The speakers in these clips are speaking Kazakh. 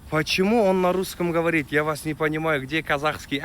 Почему он на русском говорит? Я вас не понимаю, где казахский?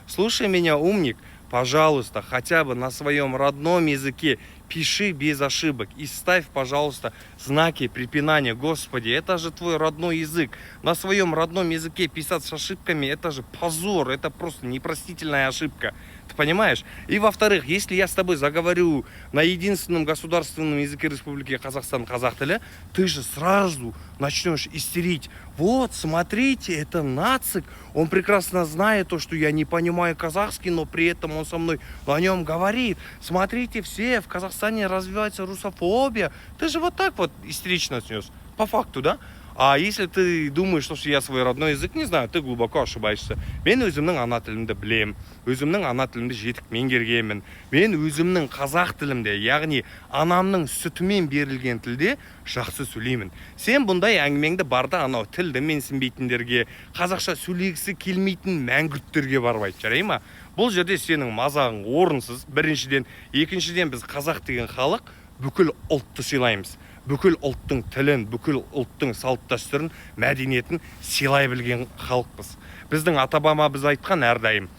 Слушай меня, умник. Пожалуйста, хотя бы на своем родном языке пиши без ошибок и ставь, пожалуйста, знаки препинания. Господи, это же твой родной язык. На своем родном языке писать с ошибками, это же позор, это просто непростительная ошибка. Ты понимаешь? И во-вторых, если я с тобой заговорю на единственном государственном языке Республики Казахстан, казах тілі, ты же сразу начнешь истерить. Вот, смотрите, это нацик. Он прекрасно знает то, что я не понимаю казахский, но при этом он со мной на нем говорит. Смотрите, все, в Казахстане развивается русофобия. Ты же вот так вот истерично снес. По факту, да? А если ты думаешь, что я свой родной язык не знаю, ты глубоко ошибаешься. Мен өзімнің ана тілімді білем, өзімнің ана тілімді жетік меңгергенмін. Мен өзімнің қазақ тілімде, яғни анамның сүтімен берілген тілде жақсы сөйлеймін. Сен бұндай әңгімеңді барда анау тілді менсінбейтіндерге, қазақша сөйлегісі келмейтін мәңгүрттерге барып айт, жарай ма? Бұл жерде сенің мазағың орынсыз, біріншіден. Екіншіден, біз қазақ деген халық бүкіл ұлтты сыйлаймыз. Бүкіл ұлттың тілін, бүкіл ұлттың салт дәстүрін, мәдениетін сыйлай білген халықпыз. Біздің ата-бабамыз айтқан әрдайым,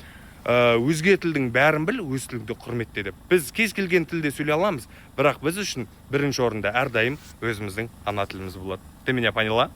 өзге тілдің бәрін біл, өз тіліңді құрметте деп. Біз кез келген тілде сөйлей аламыз, бірақ біз үшін бірінші орында әрдайым өзіміздің ана тіліміз болады. Ты меня поняла?